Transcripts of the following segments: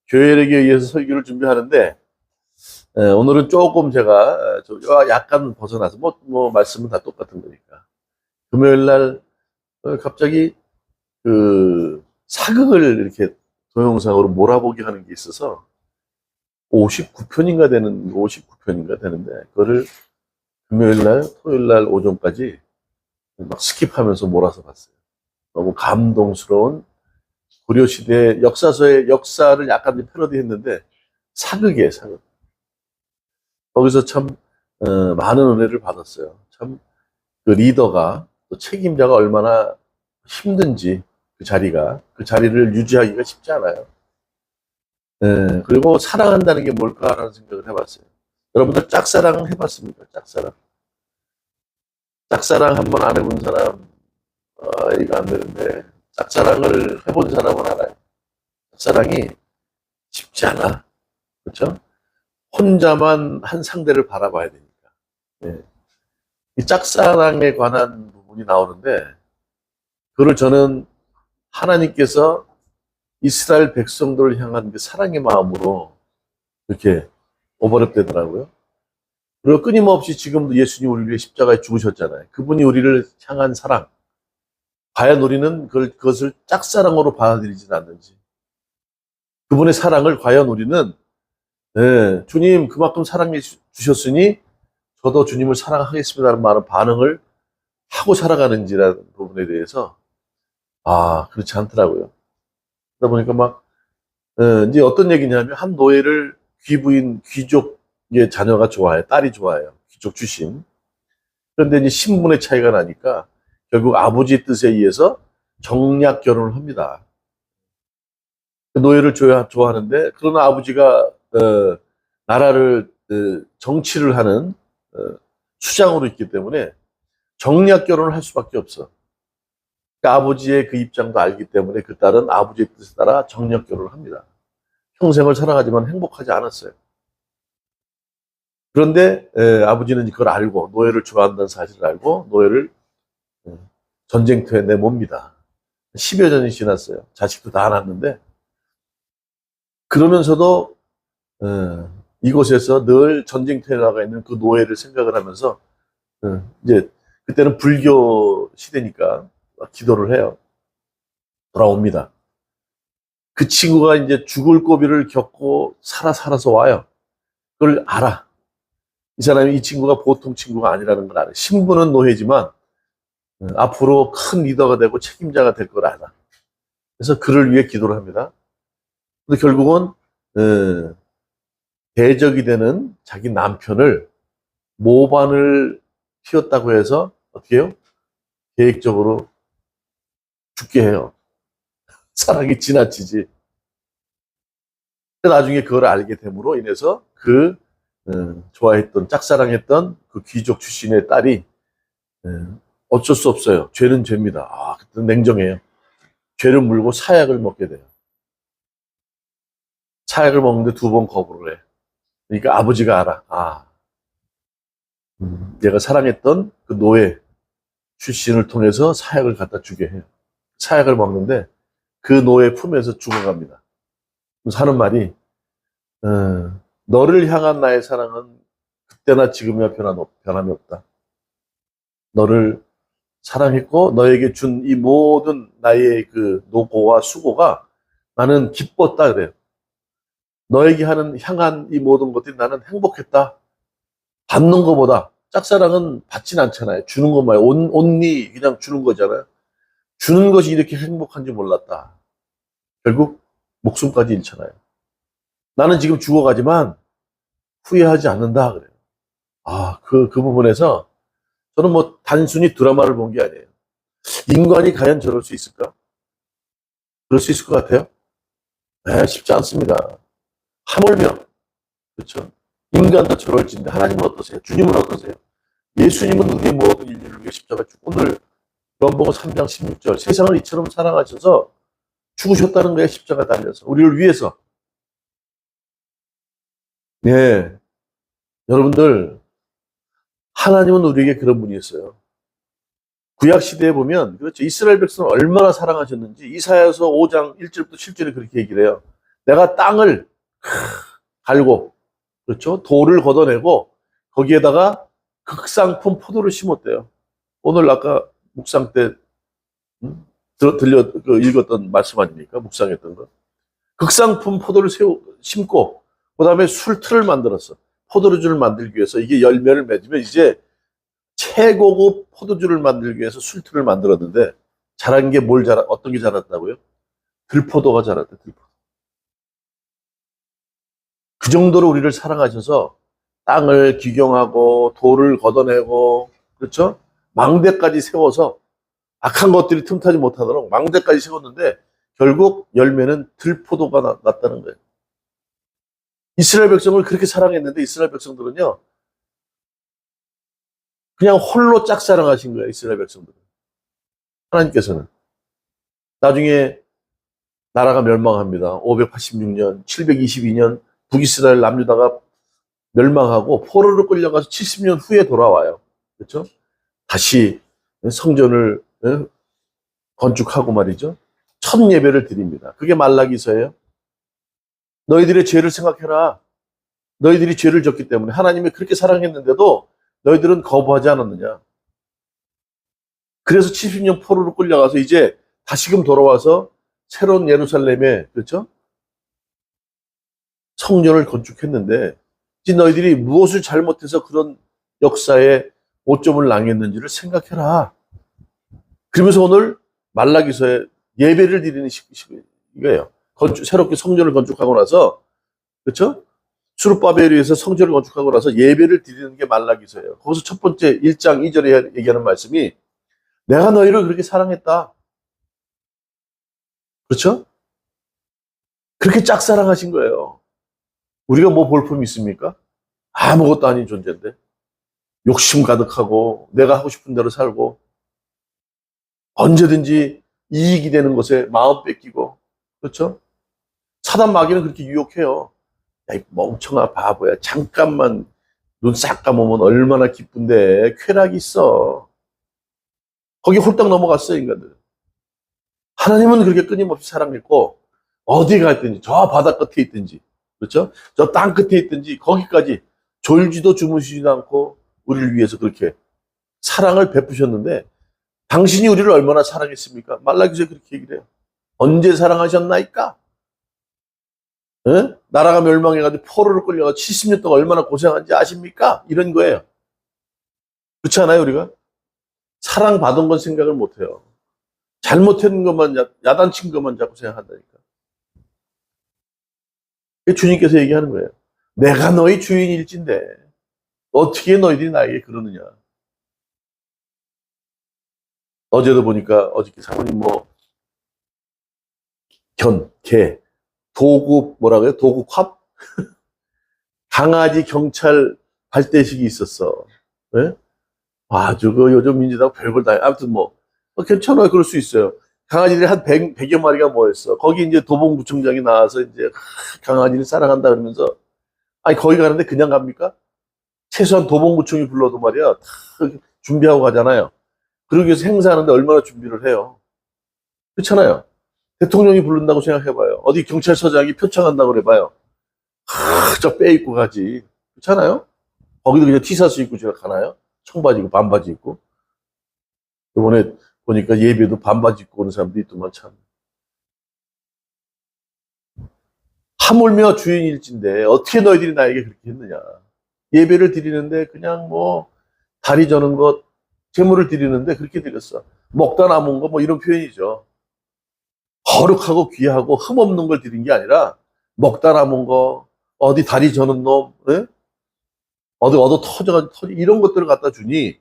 교회력에 의해서 설교를 준비하는데 오늘은 조금 제가 약간 벗어나서 뭐 말씀은 다 똑같은 거니까 금요일 날 갑자기 그 사극을 이렇게 동영상으로 몰아보기 하는 게 있어서 59편인가 되는데 그거를 금요일 날 토요일 날 오전까지 막 스킵하면서 몰아서 봤어요. 너무 감동스러운 고려시대 역사서의 역사를 약간 패러디했는데 사극이에요, 사극. 거기서 참 많은 은혜를 받았어요. 참 그 리더가 또 책임자가 얼마나 힘든지 그 자리를 유지하기가 쉽지 않아요. 그리고 사랑한다는 게 뭘까라는 생각을 해봤어요. 여러분들 짝사랑 해봤습니까? 짝사랑. 짝사랑 한번 안 해본 사람 이거 안 되는데 짝사랑을 해본 사람은 알아요. 짝사랑이 쉽지 않아. 그렇죠? 혼자만 한 상대를 바라봐야 되니까. 예. 이 짝사랑에 관한 부분이 나오는데 그걸 저는 하나님께서 이스라엘 백성들을 향한 그 사랑의 마음으로 이렇게 오버랩되더라고요. 그리고 끊임없이 지금도 예수님 우리를 위해 십자가에 죽으셨잖아요. 그분이 우리를 향한 사랑. 과연 우리는 그것을 짝사랑으로 받아들이진 않는지. 그분의 사랑을 과연 우리는 주님 그만큼 사랑해 주셨으니 저도 주님을 사랑하겠습니다라는 말은 반응을 하고 살아가는지라는 부분에 대해서 그렇지 않더라고요. 그러다 보니까 막 이제 어떤 얘기냐면 한 노예를 귀부인 귀족의 자녀가 좋아해요. 딸이 좋아해요. 귀족 출신. 그런데 이제 신분의 차이가 나니까 결국 아버지의 뜻에 의해서 정략 결혼을 합니다. 노예를 좋아하는데 그러나 아버지가 나라를 정치를 하는 수장으로 있기 때문에 정략 결혼을 할 수밖에 없어. 그러니까 아버지의 그 입장도 알기 때문에 그 딸은 아버지의 뜻에 따라 정략 결혼을 합니다. 평생을 살아가지만 행복하지 않았어요. 그런데 아버지는 그걸 알고 노예를 좋아한다는 사실을 알고 노예를 전쟁터에 내몹니다. 10여 년이 지났어요. 자식도 다 낳았는데 그러면서도 이곳에서 늘 전쟁터에 나가 있는 그 노예를 생각을 하면서 이제 그때는 불교 시대니까 기도를 해요. 돌아옵니다. 그 친구가 이제 죽을 고비를 겪고 살아서 와요. 그걸 알아. 이 친구가 보통 친구가 아니라는 걸 알아. 신분은 노예지만 앞으로 큰 리더가 되고 책임자가 될 걸 알아. 그래서 그를 위해 기도를 합니다. 근데 결국은 대적이 되는 자기 남편을 모반을 피웠다고 해서 어떻게 해요? 계획적으로 죽게 해요. 사랑이 지나치지. 나중에 그걸 알게 됨으로 인해서 좋아했던 짝사랑했던 그 귀족 출신의 딸이 어쩔 수 없어요. 죄는 죄입니다. 그때 냉정해요. 죄를 물고 사약을 먹게 돼요. 사약을 먹는데 2번 거부를 해. 그러니까 아버지가 알아. 얘가 사랑했던 그 노예 출신을 통해서 사약을 갖다 주게 해요. 사약을 먹는데 그 노예 품에서 죽어갑니다. 그래서 하는 말이 너를 향한 나의 사랑은 그때나 지금이나 변함이 없다. 너를 사랑했고 너에게 준 이 모든 나의 그 노고와 수고가 나는 기뻤다 그래요. 너에게 향한 이 모든 것들이 나는 행복했다. 받는 것보다 짝사랑은 받진 않잖아요. 주는 것만 온리 그냥 주는 거잖아요. 주는 것이 이렇게 행복한 줄 몰랐다. 결국 목숨까지 잃잖아요. 나는 지금 죽어가지만 후회하지 않는다 그래요. 그 부분에서 저는 뭐 단순히 드라마를 본 게 아니에요. 인간이 과연 저럴 수 있을까? 그럴 수 있을 것 같아요? 네, 쉽지 않습니다. 하물며 그렇죠. 인간도 저럴진데 하나님은 어떠세요? 주님은 어떠세요? 예수님은 우리의 모든 인류를 위해 십자가 죽고 오늘 요한복음 3장 16절 세상을 이처럼 사랑하셔서 죽으셨다는 거예요. 십자가 달려서 우리를 위해서. 네, 여러분들 하나님은 우리에게 그런 분이었어요. 구약 시대에 보면 그렇죠. 이스라엘 백성을 얼마나 사랑하셨는지 이사야서 5장 1절부터 7절에 그렇게 얘기를 해요. 내가 땅을 갈고, 그렇죠? 돌을 걷어내고 거기에다가 극상품 포도를 심었대요. 오늘 아까 묵상 때 읽었던 말씀 아닙니까? 묵상했던 거. 극상품 포도를 심고 그다음에 술틀을 만들었어. 포도주를 만들기 위해서 이게 열매를 맺으면 이제 최고급 포도주를 만들기 위해서 술틀을 만들었는데 자란 게 어떤 게 자랐다고요? 들포도가 자랐대, 들포도. 그 정도로 우리를 사랑하셔서 땅을 기경하고 돌을 걷어내고, 그렇죠? 망대까지 세워서 악한 것들이 틈타지 못하도록 망대까지 세웠는데 결국 열매는 들포도가 났다는 거예요. 이스라엘 백성을 그렇게 사랑했는데 이스라엘 백성들은요, 그냥 홀로 짝사랑하신 거예요, 이스라엘 백성들은. 하나님께서는. 나중에 나라가 멸망합니다. 586년, 722년 북이스라엘 남유다가 멸망하고 포로로 끌려가서 70년 후에 돌아와요. 그렇죠? 다시 성전을 건축하고 말이죠. 첫 예배를 드립니다. 그게 말라기서예요. 너희들의 죄를 생각해라. 너희들이 죄를 졌기 때문에 하나님이 그렇게 사랑했는데도 너희들은 거부하지 않았느냐. 그래서 70년 포로로 끌려가서 이제 다시금 돌아와서 새로운 예루살렘에, 그렇죠? 성전을 건축했는데 이제 너희들이 무엇을 잘못해서 그런 역사에 오점을 당했는지를 생각해라. 그러면서 오늘 말라기서에 예배를 드리는 이거예요. 새롭게 성전을 건축하고 나서, 그렇죠? 수르바벨에 의해서 성전을 건축하고 나서 예배를 드리는 게 말라기서예요. 거기서 첫 번째 1장 2절에 얘기하는 말씀이 내가 너희를 그렇게 사랑했다. 그렇죠? 그렇게 짝사랑하신 거예요. 우리가 뭐 볼품이 있습니까? 아무것도 아닌 존재인데 욕심 가득하고 내가 하고 싶은 대로 살고 언제든지 이익이 되는 것에 마음 뺏기고, 그렇죠? 사단 마귀는 그렇게 유혹해요. 야, 이 멍청아 바보야. 잠깐만 눈 싹 감으면 얼마나 기쁜데 쾌락이 있어. 거기 홀딱 넘어갔어요, 인간들. 하나님은 그렇게 끊임없이 사랑했고 어디 가 있든지 저 바다 끝에 있든지, 그렇죠? 저 땅 끝에 있든지 거기까지 졸지도 주무시지도 않고 우리를 위해서 그렇게 사랑을 베푸셨는데 당신이 우리를 얼마나 사랑했습니까? 말라기서에 그렇게 얘기를 해요. 언제 사랑하셨나이까? 에? 나라가 멸망해가지고 포로를 끌려가 70년 동안 얼마나 고생한지 아십니까? 이런 거예요. 그렇지 않아요, 우리가? 사랑받은 건 생각을 못해요. 잘못한 것만, 야단친 것만 자꾸 생각한다니까. 주님께서 얘기하는 거예요. 내가 너희 주인일진데 어떻게 너희들이 나에게 그러느냐. 어제도 보니까 어저께 사모님 개, 도구 뭐라고요? 도구 팝? 강아지 경찰 발대식이 있었어. 네? 아주 요즘 민주당 별걸 다 해. 아무튼 괜찮아요. 그럴 수 있어요. 강아지들이 한 100여 마리가 모였어. 거기 이제 도봉구청장이 나와서 이제 강아지를 사랑한다 그러면서 아니 거기 가는데 그냥 갑니까? 최소한 도봉구청이 불러도 말이야 다 준비하고 가잖아요. 그러기 위해서 행사하는데 얼마나 준비를 해요. 그렇잖아요. 대통령이 부른다고 생각해봐요. 어디 경찰서장이 표창한다고 그래봐요. 저 빼입고 가지. 그렇잖아요. 거기도 그냥 티셔츠 입고 제가 가나요? 청바지 입고 반바지 입고. 이번에 보니까 예배도 반바지 입고 오는 사람들이 있더만 참. 하물며 주인일진데 어떻게 너희들이 나에게 그렇게 했느냐. 예배를 드리는데 그냥 다리 저는 것, 제물을 드리는데 그렇게 드렸어. 먹다 남은 거 이런 표현이죠. 거룩하고 귀하고 흠없는 걸 드린 게 아니라 먹다 남은 거, 어디 다리 저는 놈, 에? 어디 얻어 터져 이런 것들을 갖다 주니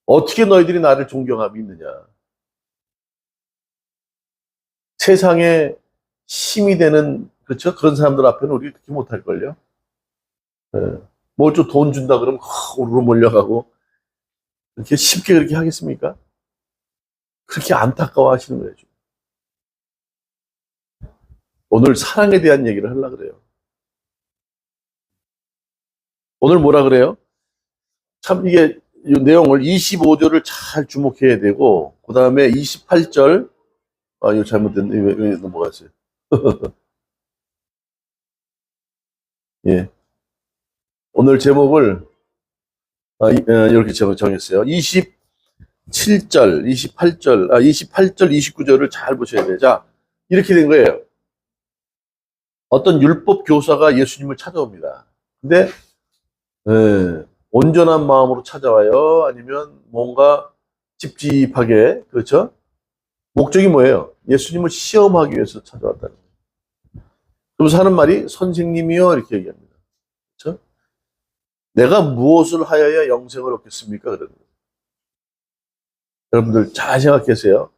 어떻게 너희들이 나를 존경함이 있느냐. 세상에 힘이 되는, 그렇죠? 그런 사람들 앞에는 우리 그렇게 못할걸요. 뭘 좀 돈 준다 그러면 우르르 몰려가고 그렇게 쉽게 그렇게 하겠습니까? 그렇게 안타까워 하시는 거예요. 오늘 사랑에 대한 얘기를 하려고 그래요. 오늘 뭐라 그래요? 참 이게 이 내용을 25절을 잘 주목해야 되고 그 다음에 28절 이거 잘못됐네. 왜 넘어갔어요? 예. 오늘 제목을 이렇게 정했어요. 27절, 28절, 29절을 잘 보셔야 돼요. 자, 이렇게 된 거예요. 어떤 율법 교사가 예수님을 찾아옵니다. 근데 온전한 마음으로 찾아와요? 아니면 뭔가 찝찝하게, 그렇죠? 목적이 뭐예요? 예수님을 시험하기 위해서 찾아왔다는 거예요. 그러면서 하는 말이 선생님이요 이렇게 얘기합니다. 그렇죠? 내가 무엇을 하여야 영생을 얻겠습니까? 그러는 거예요. 여러분들 잘 생각하세요.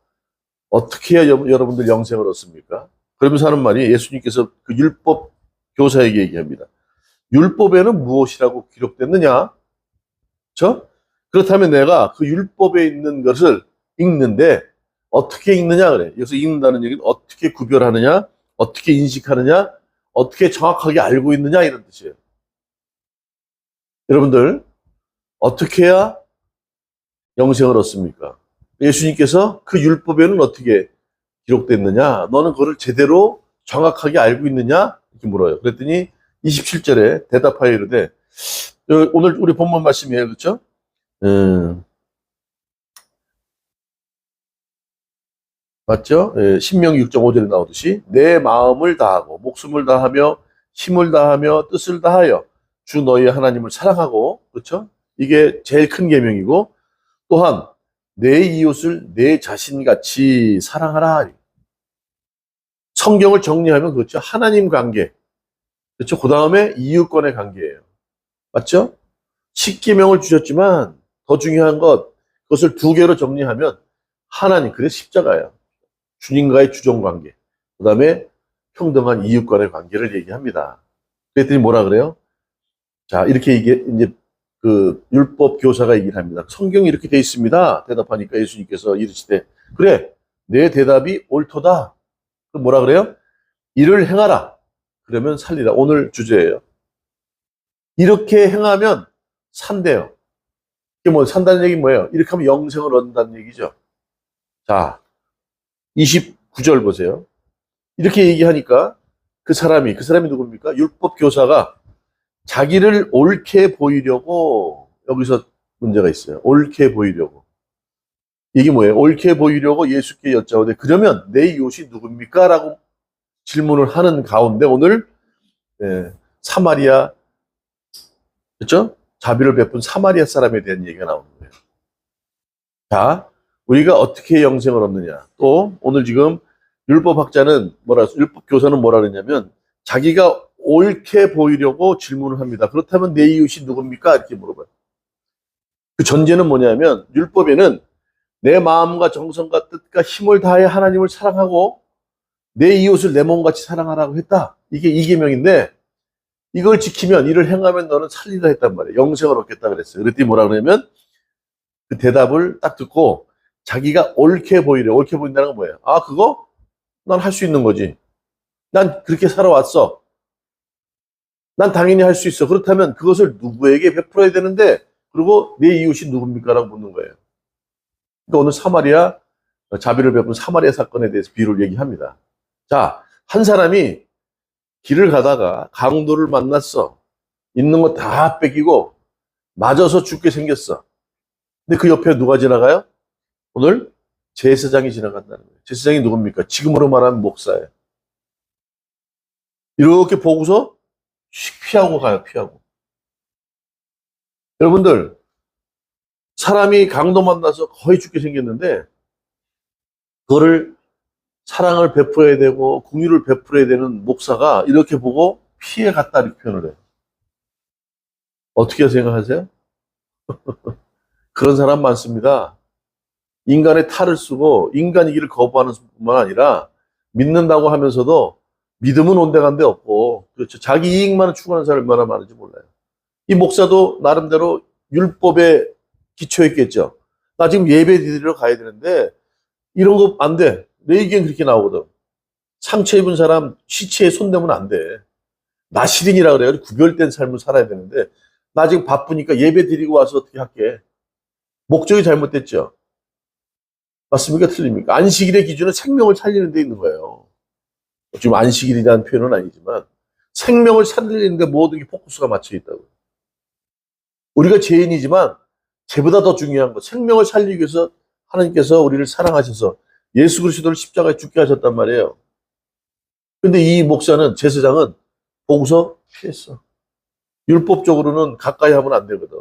어떻게 해야 여러분들 영생을 얻습니까? 그러면서 하는 말이 예수님께서 그 율법 교사에게 얘기합니다. 율법에는 무엇이라고 기록됐느냐? 그렇죠? 그렇다면 내가 그 율법에 있는 것을 읽는데 어떻게 읽느냐 그래. 여기서 읽는다는 얘기는 어떻게 구별하느냐, 어떻게 인식하느냐, 어떻게 정확하게 알고 있느냐 이런 뜻이에요. 여러분들 어떻게 해야 영생을 얻습니까? 예수님께서 그 율법에는 어떻게 기록됐느냐? 너는 그거를 제대로 정확하게 알고 있느냐? 이렇게 물어요. 그랬더니 27절에 대답하여 이르되, 오늘 우리 본문 말씀이에요. 그렇죠? 맞죠? 신명기 6.5절에 나오듯이 내 마음을 다하고 목숨을 다하며 힘을 다하며 뜻을 다하여 주 너희 하나님을 사랑하고, 그렇죠? 이게 제일 큰 계명이고, 또한 내 이웃을 내 자신같이 사랑하라. 성경을 정리하면 그렇죠. 하나님 관계, 그렇죠. 그 다음에 이웃간의 관계예요. 맞죠? 10계명을 주셨지만 더 중요한 것, 그것을 두 개로 정리하면 하나님, 그래서 십자가예요. 주님과의 주종관계, 그 다음에 평등한 이웃간의 관계를 얘기합니다. 그랬더니 뭐라 그래요? 자, 이렇게 이제 그 율법 교사가 얘기를 합니다. 성경이 이렇게 돼 있습니다. 대답하니까 예수님께서 이르시되, 그래, 내 대답이 옳도다. 뭐라 그래요? 이를 행하라. 그러면 살리라. 오늘 주제예요. 이렇게 행하면 산대요. 이게 뭐 산다는 얘기 뭐예요? 이렇게 하면 영생을 얻는다는 얘기죠. 자, 29절 보세요. 이렇게 얘기하니까 그 사람이 누굽니까? 율법 교사가 자기를 옳게 보이려고, 여기서 문제가 있어요. 옳게 보이려고. 이게 뭐예요? 옳게 보이려고 예수께 여짜오되, 그러면 내 이웃이 누굽니까? 라고 질문을 하는 가운데 오늘 사마리아, 그렇죠? 자비를 베푼 사마리아 사람에 대한 얘기가 나오는 거예요. 자, 우리가 어떻게 영생을 얻느냐? 또 오늘 지금 율법학자는 율법 교사는 뭐라 그러냐면 자기가 옳게 보이려고 질문을 합니다. 그렇다면 내 이웃이 누굽니까? 이렇게 물어봐요. 그 전제는 뭐냐면 율법에는 내 마음과 정성과 뜻과 힘을 다해 하나님을 사랑하고 내 이웃을 내 몸같이 사랑하라고 했다. 이게 이계명인데 이걸 지키면, 이를 행하면 너는 살리라 했단 말이에요. 영생을 얻겠다 그랬어요. 그랬더니 뭐라 그러냐면 그 대답을 딱 듣고 자기가 옳게 보인다는 건 뭐예요? 아, 그거? 난 할 수 있는 거지. 난 그렇게 살아왔어. 난 당연히 할 수 있어. 그렇다면 그것을 누구에게 베풀어야 되는데, 그리고 내 이웃이 누굽니까? 라고 묻는 거예요. 그러니까 오늘 자비를 베푼 사마리아 사건에 대해서 비유를 얘기합니다. 자, 한 사람이 길을 가다가 강도를 만났어. 있는 거 다 뺏기고 맞아서 죽게 생겼어. 근데 그 옆에 누가 지나가요? 오늘 제사장이 지나간다는 거예요. 제사장이 누굽니까? 지금으로 말하면 목사예요. 이렇게 보고서 피하고 가요. 피하고. 여러분들, 사람이 강도 만나서 거의 죽게 생겼는데 그거를 사랑을 베풀어야 되고 긍휼을 베풀어야 되는 목사가 이렇게 보고 피해 갔다 이렇게 표현을 해요. 어떻게 생각하세요? 그런 사람 많습니다. 인간의 탈을 쓰고 인간이기를 거부하는 뿐만 아니라 믿는다고 하면서도 믿음은 온데간데 없고, 그렇죠. 자기 이익만을 추구하는 사람이 얼마나 많은지 몰라요. 이 목사도 나름대로 율법에 기초했겠죠. 나 지금 예배 드리러 가야 되는데 이런 거 안 돼. 레위기엔 그렇게 나오거든. 상처 입은 사람 시체에 손대면 안 돼. 나시린이라 그래요. 구별된 삶을 살아야 되는데 나 지금 바쁘니까 예배 드리고 와서 어떻게 할게. 목적이 잘못됐죠. 맞습니까? 틀립니까? 안식일의 기준은 생명을 살리는 데 있는 거예요. 지금 안식일이라는 표현은 아니지만 생명을 살리는데 모든 게 포커스가 맞춰 있다고. 우리가 죄인이지만 죄보다 더 중요한 거, 생명을 살리기 위해서 하나님께서 우리를 사랑하셔서 예수 그리스도를 십자가에 죽게 하셨단 말이에요. 근데 이 목사는, 제사장은 보고서 피했어. 율법적으로는 가까이 하면 안 되거든.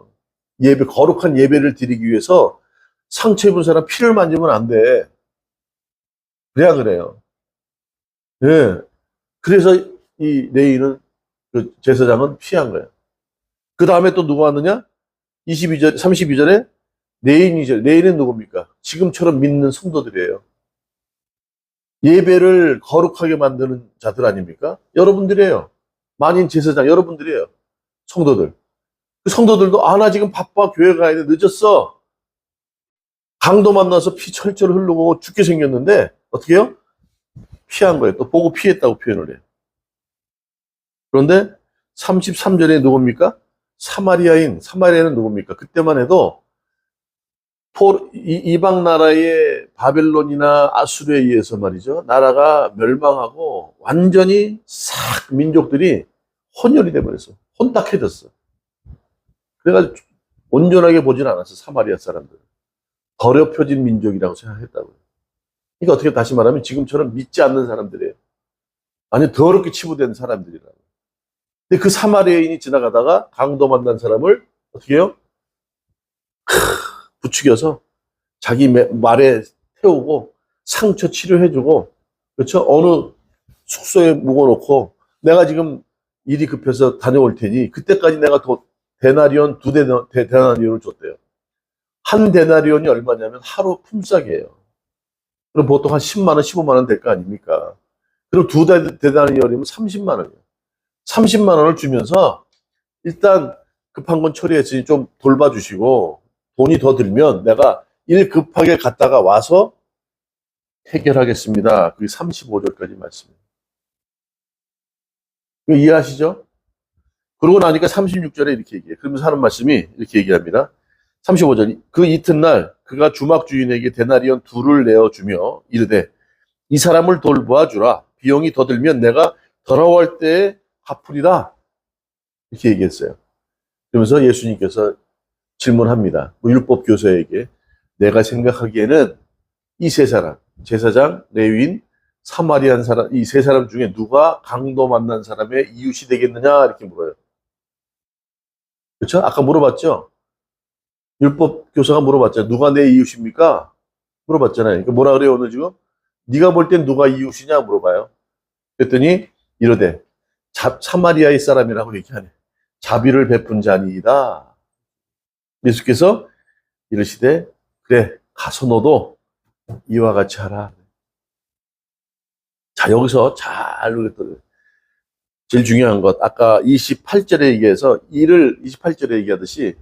예배, 거룩한 예배를 드리기 위해서 상처 입은 사람 피를 만지면 안 돼. 그래야 그래요. 예. 그래서 이 레위는, 그 제사장은 피한 거예요. 그 다음에 또 누가 왔느냐? 22절, 32절에 레인이죠. 레인은 누굽니까? 지금처럼 믿는 성도들이에요. 예배를 거룩하게 만드는 자들 아닙니까? 여러분들이에요. 만인 제사장 여러분들이에요. 성도들. 그 성도들도 나 지금 바빠 교회 가야 돼 늦었어. 강도 만나서 피 철철 흐르고 죽게 생겼는데 어떻게 해요? 피한 거예요. 또 보고 피했다고 표현을 해요. 그런데 33절에 누굽니까? 사마리아는 누굽니까? 그때만 해도 이방 나라의 바벨론이나 아수르에 의해서 말이죠. 나라가 멸망하고 완전히 싹 민족들이 혼혈이 돼버렸어. 혼탁해졌어. 그래가지고 온전하게 보진 않았어. 사마리아 사람들. 더럽혀진 민족이라고 생각했다고요. 그러니까 어떻게 다시 말하면 지금처럼 믿지 않는 사람들이에요. 아니 더럽게 치부된 사람들이라고. 근데 그 사마리아인이 지나가다가 강도 만난 사람을 어떻게 해요? 부추겨서 자기 말에 태우고 상처 치료해주고, 그렇죠? 어느 숙소에 묵어놓고 내가 지금 일이 급해서 다녀올 테니 그때까지 내가 더 데나리온 데나리온을 줬대요. 한 데나리온이 얼마냐면 하루 품삯이에요. 그럼 보통 한 10만 원, 15만 원 될 거 아닙니까? 그럼 두 데나리온이면 30만 원이에요. 30만 원을 주면서 일단 급한 건 처리했으니 좀 돌봐주시고 돈이 더 들면 내가 일 급하게 갔다가 와서 해결하겠습니다. 그게 35절까지 말씀입니다. 이거 이해하시죠? 그러고 나니까 36절에 이렇게 얘기해요. 그러면서 하는 말씀이 이렇게 얘기합니다. 35절. 그 이튿날 그가 주막 주인에게 데나리온 둘을 내어주며 이르되 이 사람을 돌보아 주라. 비용이 더 들면 내가 돌아올 때에 갚으리라. 이렇게 얘기했어요. 그러면서 예수님께서 질문합니다. 율법 교사에게 내가 생각하기에는 이 세 사람, 제사장, 레위인, 사마리안 사람, 이 세 사람 중에 누가 강도 만난 사람의 이웃이 되겠느냐 이렇게 물어요. 그렇죠? 아까 물어봤죠? 율법 교사가 물어봤잖아요. 누가 내 이웃입니까? 물어봤잖아요. 그러니까 뭐라 그래요 오늘 지금? 네가 볼 땐 누가 이웃이냐 물어봐요. 그랬더니 이러되 사마리아의 사람이라고 얘기하네. 자비를 베푼 자니이다. 예수께서 이르시되 그래 가서 너도 이와 같이 하라. 자 여기서 잘 제일 중요한 것 아까 28절에 얘기해서 이를 28절에 얘기하듯이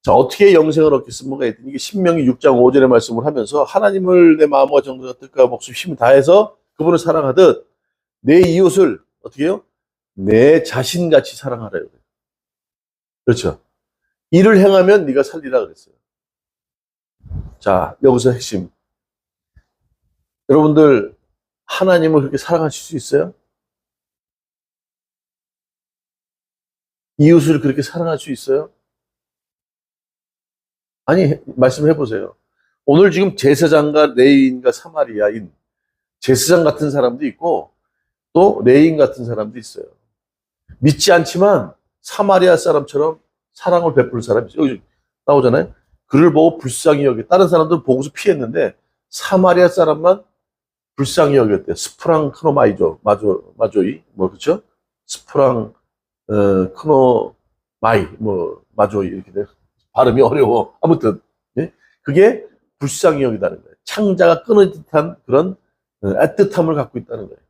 자 어떻게 영생을 얻겠습니까? 했더니 이게 신명기 6장 5절의 말씀을 하면서 하나님을 내 마음과 정성과 뜻과 목숨 힘을 다해서 그분을 사랑하듯 내 이웃을 어떻게 해요? 내 자신같이 사랑하래요. 그렇죠? 이를 행하면 네가 살리라 그랬어요. 자 여기서 핵심 여러분들 하나님을 그렇게 사랑하실 수 있어요? 이웃을 그렇게 사랑할 수 있어요? 아니 말씀해 보세요. 오늘 지금 제사장과 레위인과 사마리아인 제사장 같은 사람도 있고 또 레위인 같은 사람도 있어요. 믿지 않지만 사마리아 사람처럼 사랑을 베풀 사람이 있어요. 여기 나오잖아요. 그를 보고 불쌍히 여기 다른 사람들은 보고서 피했는데 사마리아 사람만 불쌍히 여겼대요. 스프랑 크노마이조 마조이 뭐 그렇죠? 스프랑 크노마이 뭐 마조이 이렇게 돼요. 발음이 어려워. 아무튼 예? 그게 불쌍히 여기다는 거예요. 창자가 끊어진 듯한 그런 애틋함을 갖고 있다는 거예요.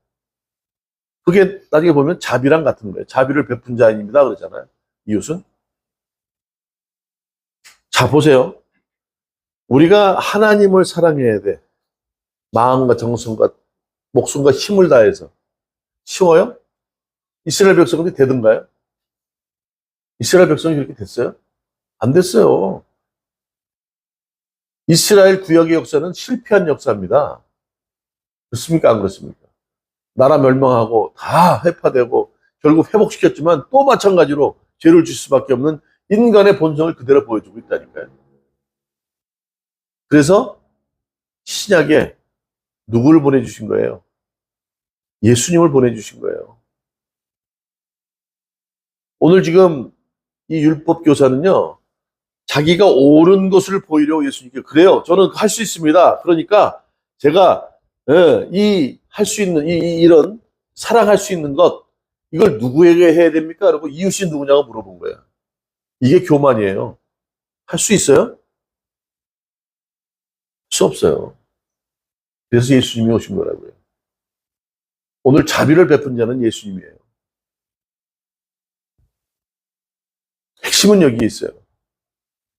그게 나중에 보면 자비랑 같은 거예요. 자비를 베푼 자입니다 그러잖아요. 이웃은. 자 보세요. 우리가 하나님을 사랑해야 돼. 마음과 정성과 목숨과 힘을 다해서. 쉬워요? 이스라엘 백성들이 되던가요? 이스라엘 백성이 그렇게 됐어요? 안 됐어요. 이스라엘 구약의 역사는 실패한 역사입니다. 그렇습니까? 안 그렇습니까? 나라 멸망하고 다 회파되고 결국 회복시켰지만 또 마찬가지로 죄를 질 수밖에 없는 인간의 본성을 그대로 보여주고 있다니까요. 그래서 신약에 누구를 보내주신 거예요? 예수님을 보내주신 거예요. 오늘 지금 이 율법 교사는요, 자기가 옳은 것을 보이려고 예수님께 그래요. 저는 할 수 있습니다. 그러니까 제가 할 수 있는 이런 사랑할 수 있는 것 이걸 누구에게 해야 됩니까? 그리고 이웃이 누구냐고 물어본 거야. 이게 교만이에요. 할 수 있어요? 할 수 없어요. 그래서 예수님이 오신 거라고요. 오늘 자비를 베푼 자는 예수님이에요. 핵심은 여기에 있어요.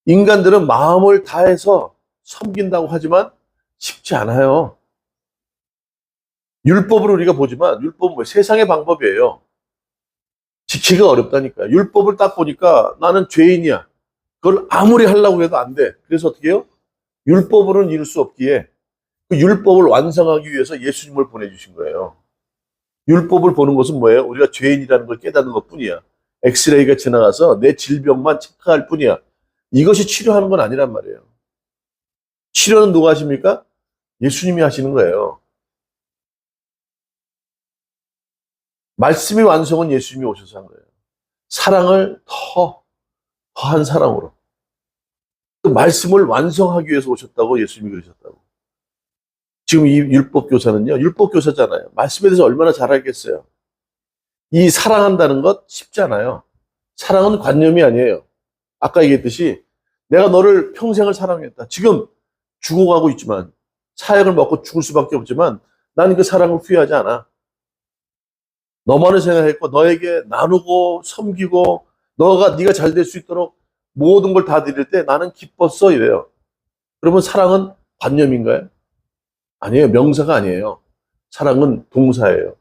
인간들은 마음을 다해서 섬긴다고 하지만 쉽지 않아요. 율법을 우리가 보지만 율법은 뭐 세상의 방법이에요. 지키기가 어렵다니까. 율법을 딱 보니까 나는 죄인이야. 그걸 아무리 하려고 해도 안 돼. 그래서 어떻게 해요? 율법으로는 이룰 수 없기에 그 율법을 완성하기 위해서 예수님을 보내주신 거예요. 율법을 보는 것은 뭐예요? 우리가 죄인이라는 걸 깨닫는 것뿐이야. 엑스레이가 지나가서 내 질병만 체크할 뿐이야. 이것이 치료하는 건 아니란 말이에요. 치료는 누가 하십니까? 예수님이 하시는 거예요. 말씀의 완성은 예수님이 오셔서 한 거예요. 사랑을 더한 사랑으로. 그 말씀을 완성하기 위해서 오셨다고 예수님이 그러셨다고. 지금 이 율법 교사는요, 율법 교사잖아요. 말씀에 대해서 얼마나 잘 알겠어요. 이 사랑한다는 것 쉽지 않아요. 사랑은 관념이 아니에요. 아까 얘기했듯이 내가 너를 평생을 사랑했다. 지금 죽어가고 있지만 사약을 먹고 죽을 수밖에 없지만 나는 그 사랑을 후회하지 않아. 너만을 생각했고 너에게 나누고 섬기고 네가 잘 될 수 있도록 모든 걸 다 드릴 때 나는 기뻤어 이래요. 그러면 사랑은 관념인가요? 아니에요. 명사가 아니에요. 사랑은 동사예요.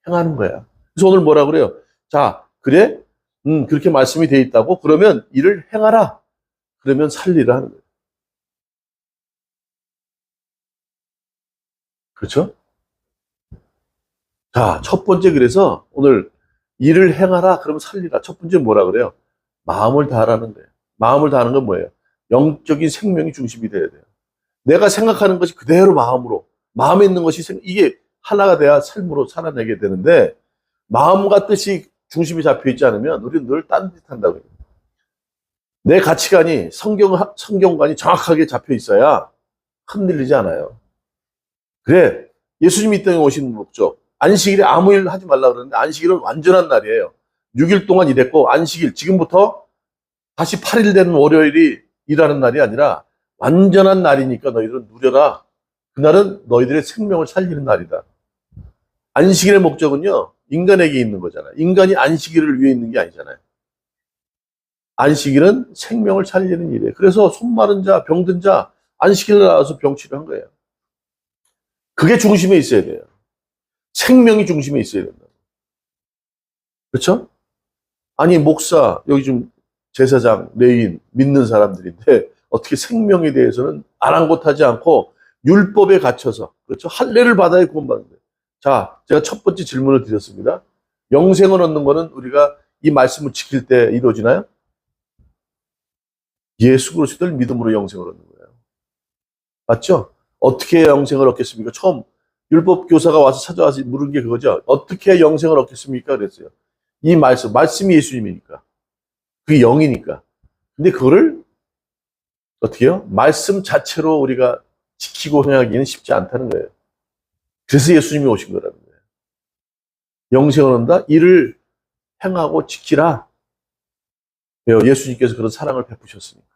행하는 거야. 그래서 오늘 뭐라 그래요? 자, 그래? 그렇게 말씀이 돼 있다고? 그러면 이를 행하라. 그러면 살리라 하는 거예요. 그렇죠? 자, 첫 번째 그래서 오늘 일을 행하라. 그러면 살리라. 첫 번째 뭐라 그래요? 마음을 다하라는 거예요. 마음을 다하는 건 뭐예요? 영적인 생명이 중심이 돼야 돼요. 내가 생각하는 것이 그대로 마음으로, 마음에 있는 것이 이게 하나가 돼야 삶으로 살아내게 되는데 마음과 뜻이 중심이 잡혀 있지 않으면 우리는 늘 딴짓한다고요. 내 가치관이 성경관이 정확하게 잡혀 있어야 흔들리지 않아요. 그래, 예수님이 이 땅에 오신 목적. 안식일에 아무 일 하지 말라 그러는데 안식일은 완전한 날이에요. 6일 동안 일했고 안식일 지금부터 다시 8일 되는 월요일이 일하는 날이 아니라 완전한 날이니까 너희들은 누려라. 그날은 너희들의 생명을 살리는 날이다. 안식일의 목적은요, 인간에게 있는 거잖아요. 인간이 안식일을 위해 있는 게 아니잖아요. 안식일은 생명을 살리는 일이에요. 그래서 손 마른 자, 병든 자, 안식일 나와서 병치료한 거예요. 그게 중심에 있어야 돼요. 생명이 중심에 있어야 된다. 그렇죠? 아니, 목사, 여기 좀 제사장, 레위인, 믿는 사람들인데 어떻게 생명에 대해서는 아랑곳하지 않고 율법에 갇혀서, 그렇죠? 할례를 받아야 구원받는 거예요. 자, 제가 첫 번째 질문을 드렸습니다. 영생을 얻는 거는 우리가 이 말씀을 지킬 때 이루어지나요? 예수 그리스도를 믿음으로 영생을 얻는 거예요. 맞죠? 어떻게 영생을 얻겠습니까? 처음 율법 교사가 와서 찾아와서 물은 게 그거죠. 어떻게 영생을 얻겠습니까? 그랬어요. 이 말씀이 예수님이니까. 그게 영이니까. 근데 그거를 어떻게 해요? 말씀 자체로 우리가 지키고 행하기는 쉽지 않다는 거예요. 그래서 예수님이 오신 거라는 거예요. 영생을 얻는다? 이를 행하고 지키라. 예수님께서 그런 사랑을 베푸셨으니까.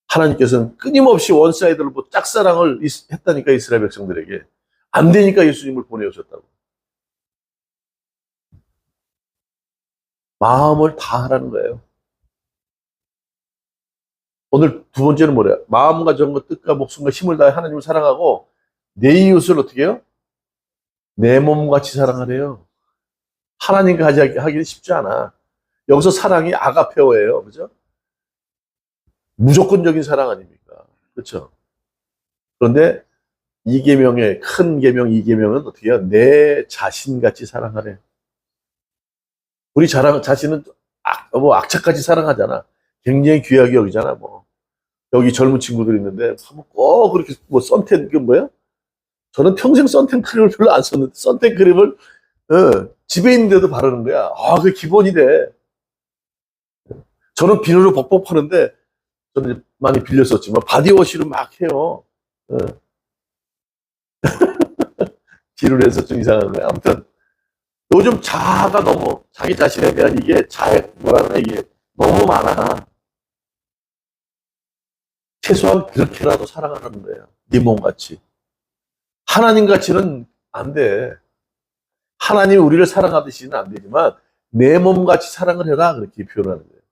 하나님께서는 끊임없이 원사이드로 짝사랑을 했다니까 이스라엘 백성들에게. 안 되니까 예수님을 보내오셨다고. 마음을 다하라는 거예요. 오늘 두 번째는 뭐래요? 마음과 정과 뜻과 목숨과 힘을 다해 하나님을 사랑하고 내 이웃을 어떻게 해요? 내 몸같이 사랑하래요. 하나님과 하기는 쉽지 않아. 여기서 사랑이 아가페오예요. 그죠? 무조건적인 사랑 아닙니까? 그렇죠? 그런데 이계명의 큰 계명 이계명은 어떻게 해요? 내 자신같이 사랑하래. 우리 자신은 뭐 악착같이 사랑하잖아. 굉장히 귀하게 여기잖아, 뭐. 여기 젊은 친구들 있는데, 꼭 그렇게, 뭐, 선텐, 그 뭐야? 저는 평생 선텐 크림을 별로 안 썼는데, 선텐 크림을, 집에 있는데도 바르는 거야. 아, 그게 기본이 돼. 저는 비누로 벅벅 하는데, 저는 많이 빌렸었지만, 바디워시로 막 해요. 어, 비누로 해서 좀 이상한 거야. 아무튼, 요즘 자아가 너무, 자기 자신에 대한 이게 뭐라 그래, 이게 너무 많아. 최소한 그렇게라도 사랑하는 거예요. 네 몸같이. 하나님 같이는 안 돼. 하나님이 우리를 사랑하듯이는 안 되지만 내 몸같이 사랑을 해라 그렇게 표현하는 거예요.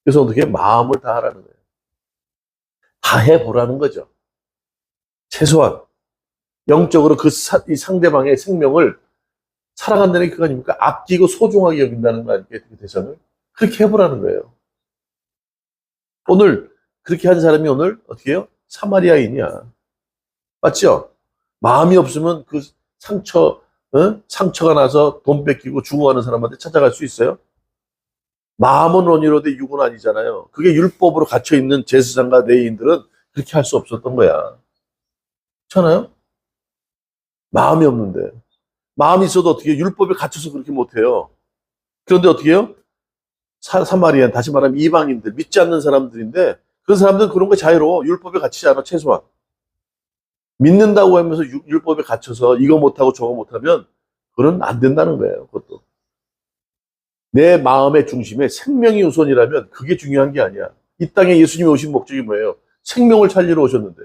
그래서 어떻게 마음을 다하라는 거예요. 다 해보라는 거죠. 최소한 영적으로 이 상대방의 생명을 사랑한다는 게 그거 아닙니까? 아끼고 소중하게 여긴다는 거 아닙니까? 그 대상을. 그렇게 해보라는 거예요. 오늘 그렇게 한 사람이 오늘 어떻게 해요? 사마리아인이야. 맞죠? 마음이 없으면 그 상처가 나서 돈 뺏기고 죽어가는 사람한테 찾아갈 수 있어요? 마음은 원이로되 육은 아니잖아요. 그게 율법으로 갇혀있는 제사장과 레위인들은 그렇게 할 수 없었던 거야. 그렇잖아요? 마음이 없는데. 마음이 있어도 어떻게 율법에 갇혀서 그렇게 못해요. 그런데 어떻게 해요? 사마리안, 다시 말하면 이방인들, 믿지 않는 사람들인데 그런 사람들은 그런 거 자유로워. 율법에 갇히지 않아, 최소한. 믿는다고 하면서 율법에 갇혀서 이거 못하고 저거 못하면 그건 안 된다는 거예요. 그것도. 내 마음의 중심에 생명이 우선이라면 그게 중요한 게 아니야. 이 땅에 예수님이 오신 목적이 뭐예요? 생명을 살리러 오셨는데.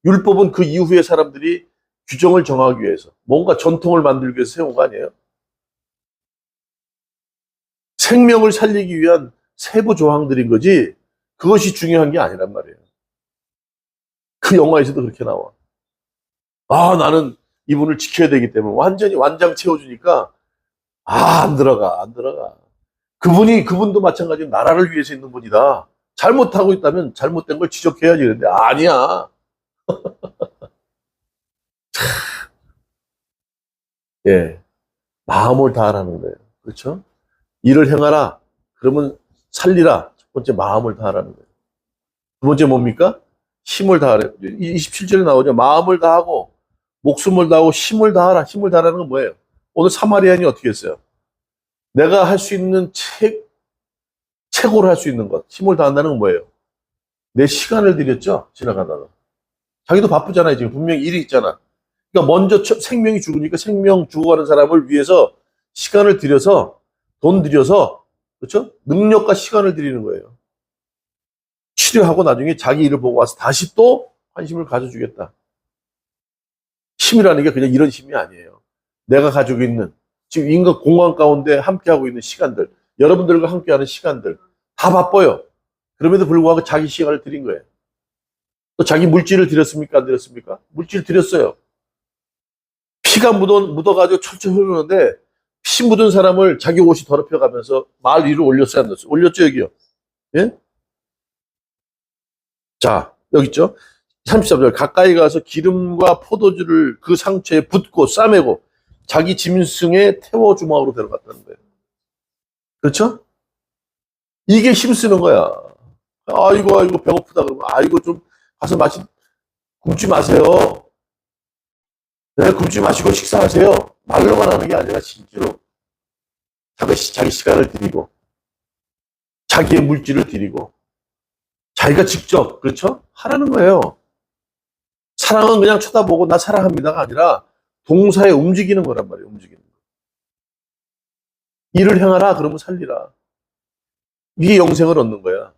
율법은 그 이후에 사람들이 규정을 정하기 위해서 뭔가 전통을 만들기 위해서 세운 거 아니에요? 생명을 살리기 위한 세부 조항들인 거지 그것이 중요한 게 아니란 말이에요. 그 영화에서도 그렇게 나와. 아, 나는 이분을 지켜야 되기 때문에 완전히 완장 채워주니까 안 들어가, 안 들어가. 그분도 마찬가지로 나라를 위해서 있는 분이다. 잘못하고 있다면 잘못된 걸 지적해야지. 그런데 아니야. 예. 마음을 다하라는 거예요. 그렇죠? 일을 행하라. 그러면 살리라. 첫 번째 마음을 다하라는 거예요. 두 번째 뭡니까? 힘을 다하라. 27절에 나오죠. 마음을 다하고 목숨을 다하고 힘을 다하라. 힘을 다하라는 건 뭐예요? 오늘 사마리안이 어떻게 했어요? 내가 할 수 있는 최고로 할 수 있는 것. 힘을 다한다는 건 뭐예요? 내 시간을 들였죠? 지나가다가. 자기도 바쁘잖아요. 지금 분명히 일이 있잖아. 그러니까 먼저 생명이 죽으니까 생명 죽어가는 사람을 위해서 시간을 들여서 돈 들여서 그렇죠? 능력과 시간을 들이는 거예요. 치료하고 나중에 자기 일을 보고 와서 다시 또 관심을 가져주겠다. 힘이라는 게 그냥 이런 힘이 아니에요. 내가 가지고 있는 지금 인간 공간 가운데 함께하고 있는 시간들, 여러분들과 함께하는 시간들 다 바빠요. 그럼에도 불구하고 자기 시간을 들인 거예요. 또 자기 물질을 들였습니까? 안 들였습니까? 물질 들였어요. 피가 묻어가지고 철철 흐르는데 피 묻은 사람을 자기 옷이 더럽혀가면서 말 위로 올렸어요, 안 올렸어요? 올렸죠, 여기요. 예? 자, 여기 있죠? 33절. 가까이 가서 기름과 포도주를 그 상처에 붓고 싸매고 자기 짐승에 태워 주막으로 데려갔다는 거예요. 그렇죠? 이게 힘쓰는 거야. 아이고, 배고프다 그러면, 아이고, 좀 가서 굶지 마세요. 네, 굶지 마시고 식사하세요. 말로만 하는 게 아니라 실제로 자기 시간을 드리고, 자기의 물질을 드리고, 자기가 직접, 그렇죠? 하라는 거예요. 사랑은 그냥 쳐다보고 나 사랑합니다가 아니라 동사에 움직이는 거란 말이에요. 움직이는 거. 일을 행하라 그러면 살리라. 이게 영생을 얻는 거야.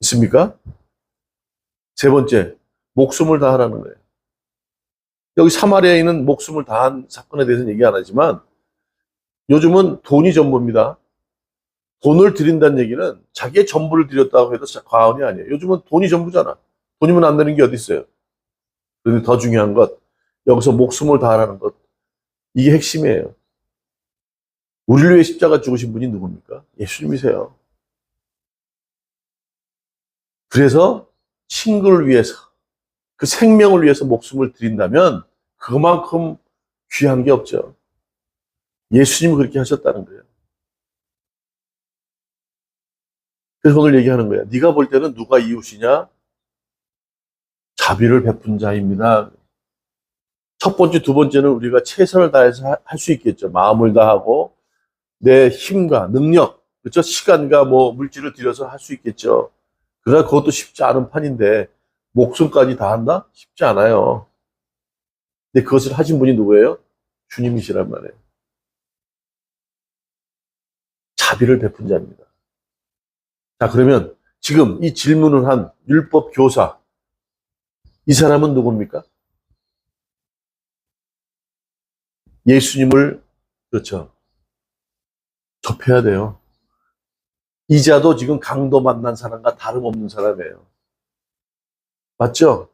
있습니까? 세 번째, 목숨을 다하라는 거예요. 여기 사마리아인은 목숨을 다한 사건에 대해서는 얘기 안 하지만 요즘은 돈이 전부입니다. 돈을 드린다는 얘기는 자기의 전부를 드렸다고 해도 과언이 아니에요. 요즘은 돈이 전부잖아. 돈이면 안 되는 게 어디 있어요. 그런데 더 중요한 것, 여기서 목숨을 다하라는 것, 이게 핵심이에요. 우리를 위해 십자가 죽으신 분이 누굽니까? 예수님이세요. 그래서 친구를 위해서, 그 생명을 위해서 목숨을 드린다면 그만큼 귀한 게 없죠. 예수님이 그렇게 하셨다는 거예요. 그래서 오늘 얘기하는 거예요. 네가 볼 때는 누가 이웃이냐? 자비를 베푼 자입니다. 첫 번째, 두 번째는 우리가 최선을 다해서 할 수 있겠죠. 마음을 다하고 내 힘과 능력, 그렇죠? 시간과 뭐 물질을 들여서 할 수 있겠죠. 그러나 그것도 쉽지 않은 판인데 목숨까지 다한다? 쉽지 않아요. 근데 그것을 하신 분이 누구예요? 주님이시란 말이에요. 자비를 베푼 자입니다. 자, 그러면 지금 이 질문을 한 율법 교사, 이 사람은 누굽니까? 예수님을, 그렇죠, 접해야 돼요. 이자도 지금 강도 만난 사람과 다름없는 사람이에요. 맞죠?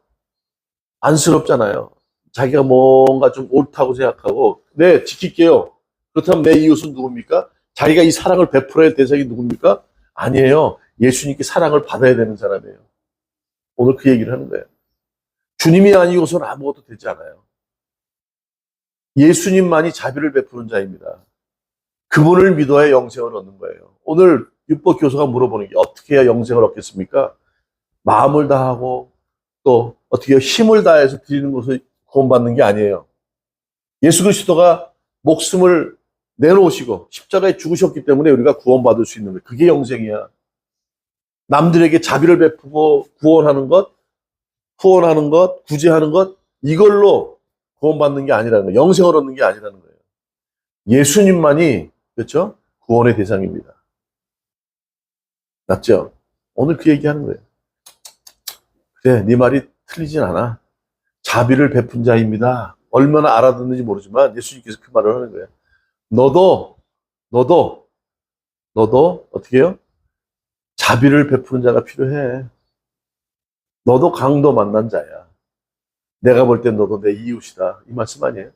안쓰럽잖아요. 자기가 뭔가 좀 옳다고 생각하고, 네, 지킬게요. 그렇다면 내 이웃은 누굽니까? 자기가 이 사랑을 베풀어야 할 대상이 누굽니까? 아니에요. 예수님께 사랑을 받아야 되는 사람이에요. 오늘 그 얘기를 하는 거예요. 주님이 아니고서는 아무것도 되지 않아요. 예수님만이 자비를 베푸는 자입니다. 그분을 믿어야 영생을 얻는 거예요. 오늘 율법 교사가 물어보는 게 어떻게 해야 영생을 얻겠습니까? 마음을 다하고 또 어떻게 힘을 다해서 드리는 것을 구원받는 게 아니에요. 예수 그리스도가 목숨을 내놓으시고 십자가에 죽으셨기 때문에 우리가 구원받을 수 있는 거예요. 그게 영생이야. 남들에게 자비를 베푸고 구원하는 것, 후원하는 것, 구제하는 것, 이걸로 구원받는 게 아니라는 거예요. 영생을 얻는 게 아니라는 거예요. 예수님만이, 그렇죠? 구원의 대상입니다. 맞죠? 오늘 그 얘기하는 거예요. 그래, 네 말이 틀리진 않아. 자비를 베푼 자입니다. 얼마나 알아듣는지 모르지만 예수님께서 그 말을 하는 거예요. 너도, 너도, 너도 어떻게 해요? 자비를 베푸는 자가 필요해. 너도 강도 만난 자야. 내가 볼 땐 너도 내 이웃이다. 이 말씀 아니에요?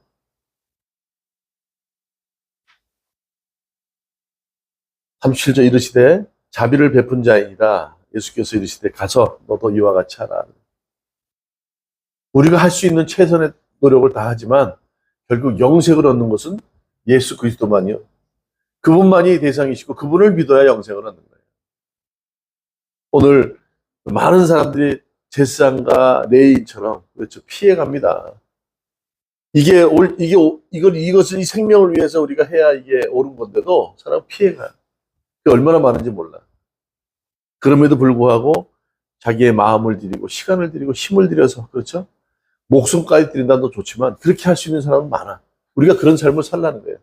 37절 이르시되 자비를 베푼 자이니라. 예수께서 이르시되 가서 너도 이와 같이 하라. 우리가 할 수 있는 최선의 노력을 다하지만 결국 영생을 얻는 것은 예수 그리스도만이요. 그분만이 대상이시고 그분을 믿어야 영생을 얻는 거예요. 오늘 많은 사람들이 제사장과 레위인처럼 그렇죠, 피해갑니다. 이것을 이 생명을 위해서 우리가 해야 이게 옳은 건데도 사람 피해가요. 그게 얼마나 많은지 몰라. 그럼에도 불구하고 자기의 마음을 들이고 시간을 들이고 힘을 들여서 그렇죠? 목숨까지 드린다도 좋지만 그렇게 할 수 있는 사람은 많아. 우리가 그런 삶을 살라는 거예요.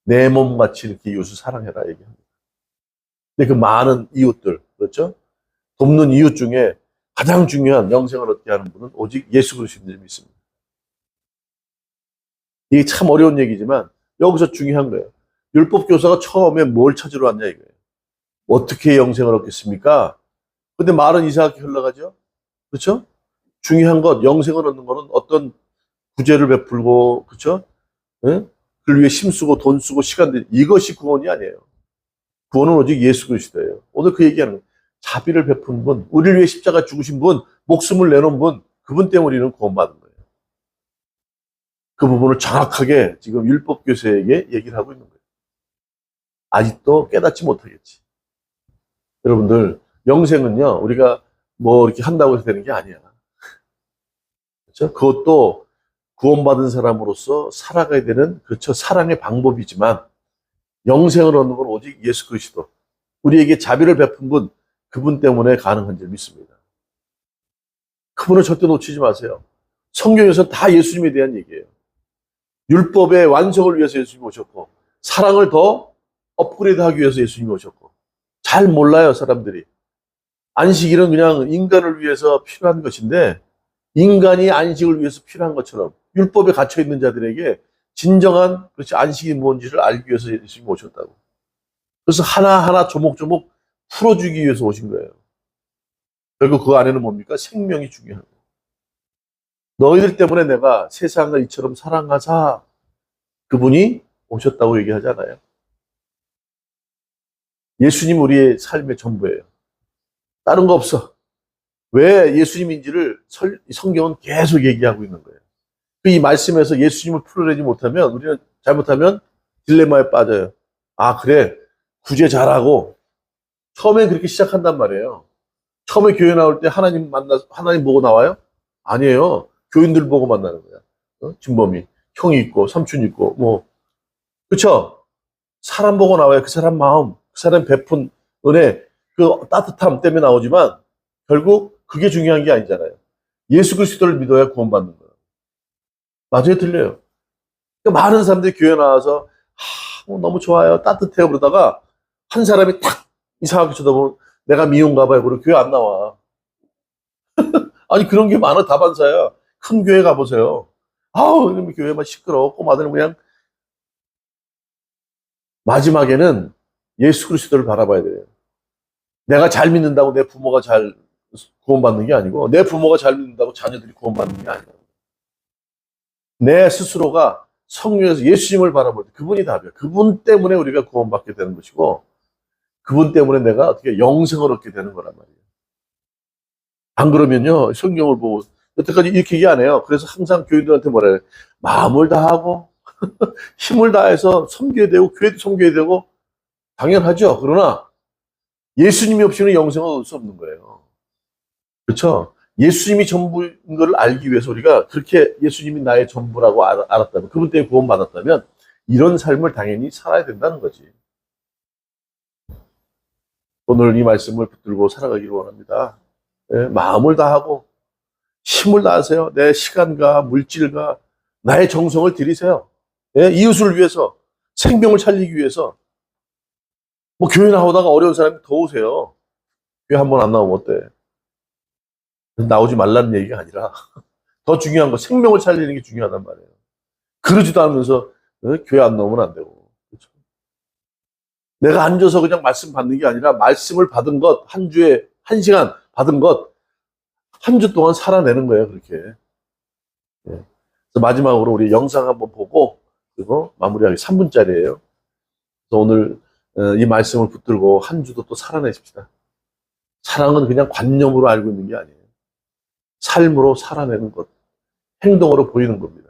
내 몸같이 이렇게 이웃을 사랑해라 얘기합니다. 근데 그 많은 이웃들 그렇죠? 돕는 이웃 중에 가장 중요한 영생을 얻게 하는 분은 오직 예수 그리스도를 믿습니다. 이게 참 어려운 얘기지만 여기서 중요한 거예요. 율법 교사가 처음에 뭘 찾으러 왔냐 이거예요. 어떻게 영생을 얻겠습니까? 근데 말은 이상하게 흘러가죠. 그렇죠? 중요한 것, 영생을 얻는 것은 어떤 구제를 베풀고, 그렇죠? 예? 그를 위해 힘쓰고 돈 쓰고 시간 들 이것이 구원이 아니에요. 구원은 오직 예수 그리스도예요. 오늘 그 얘기하는 거예요. 자비를 베푼 분, 우리를 위해 십자가 죽으신 분, 목숨을 내놓은 분, 그분 때문에 우리는 구원받은 거예요. 그 부분을 정확하게 지금 율법 교사에게 얘기를 하고 있는 거예요. 아직도 깨닫지 못하겠지. 여러분들, 영생은요, 우리가 뭐 이렇게 한다고 해서 되는 게 아니야. 그렇죠? 그것도 구원받은 사람으로서 살아가야 되는, 그렇죠, 사랑의 방법이지만 영생을 얻는 건 오직 예수 그리스도. 우리에게 자비를 베푼 분, 그분 때문에 가능한 줄 믿습니다. 그분을 절대 놓치지 마세요. 성경에서 다 예수님에 대한 얘기예요. 율법의 완성을 위해서 예수님이 오셨고, 사랑을 더 업그레이드 하기 위해서 예수님이 오셨고, 잘 몰라요, 사람들이. 안식일은 그냥 인간을 위해서 필요한 것인데, 인간이 안식을 위해서 필요한 것처럼 율법에 갇혀 있는 자들에게 진정한 그렇지 안식이 뭔지를 알기 위해서 예수님이 오셨다고. 그래서 하나하나 조목조목 풀어주기 위해서 오신 거예요. 결국 그 안에는 뭡니까? 생명이 중요한 거예요. 너희들 때문에 내가 세상을 이처럼 사랑하사 그분이 오셨다고 얘기하잖아요. 예수님 우리의 삶의 전부예요. 다른 거 없어. 왜 예수님인지를 성경은 계속 얘기하고 있는 거예요. 이 말씀에서 예수님을 풀어내지 못하면 우리는 잘못하면 딜레마에 빠져요. 아, 그래. 구제 잘하고. 처음에 그렇게 시작한단 말이에요. 처음에 교회 나올 때 하나님 보고 나와요? 아니에요. 교인들 보고 만나는 거야. 진범이. 형이 있고, 삼촌이 있고, 뭐. 그쵸? 사람 보고 나와요. 그 사람 마음, 그 사람 베푼 은혜, 그 따뜻함 때문에 나오지만, 결국 그게 중요한 게 아니잖아요. 예수 그리스도를 믿어야 구원받는 거예요. 맞아요, 틀려요. 그러니까 많은 사람들이 교회 나와서, 너무 좋아요. 따뜻해요. 그러다가, 한 사람이 탁 이상하게 쳐다보면, 내가 미운가 봐요. 그리고 교회 안 나와. 아니, 그런 게 많아, 다반사야. 큰 교회 가보세요. 아우, 이러면 교회만 시끄러워. 꼬마들은 그냥, 마지막에는 예수 그리스도를 바라봐야 돼요. 내가 잘 믿는다고 내 부모가 잘 구원받는 게 아니고, 내 부모가 잘 믿는다고 자녀들이 구원받는 게 아니에요. 내 스스로가 성령에서 예수님을 바라볼 때 그분이 답이에요. 그분 때문에 우리가 구원받게 되는 것이고, 그분 때문에 내가 어떻게 영생을 얻게 되는 거란 말이에요. 안 그러면요, 성경을 보고, 여태까지 이렇게 얘기 안 해요. 그래서 항상 교인들한테 뭐라 해요? 마음을 다하고, 힘을 다해서 섬겨야 되고, 교회도 섬겨야 되고, 당연하죠. 그러나, 예수님이 없이는 영생을 얻을 수 없는 거예요. 그렇죠? 예수님이 전부인 걸 알기 위해서 우리가 그렇게 예수님이 나의 전부라고 알았다면, 그분 때문에 구원받았다면, 이런 삶을 당연히 살아야 된다는 거지. 오늘 이 말씀을 붙들고 살아가기를 원합니다. 예, 마음을 다하고, 힘을 다하세요. 내 시간과 물질과 나의 정성을 들이세요. 예, 이웃을 위해서, 생명을 살리기 위해서. 뭐 교회 나오다가 어려운 사람이 더 오세요. 교회 한 번 안 나오면 어때? 나오지 말라는 얘기가 아니라 더 중요한 거 생명을 살리는 게 중요하단 말이에요. 그러지도 않으면서 교회 안 나오면 안 되고. 그렇죠? 내가 앉아서 그냥 말씀 받는 게 아니라 말씀을 받은 것, 한 주에 한 시간 받은 것, 한 주 동안 살아내는 거예요. 그렇게. 예. 그래서 마지막으로 우리 영상 한번 보고 그리고 마무리하기 3분짜리예요. 그래서 오늘 이 말씀을 붙들고 한 주도 또 살아내십시다. 사랑은 그냥 관념으로 알고 있는 게 아니에요. 삶으로 살아내는 것, 행동으로 보이는 겁니다.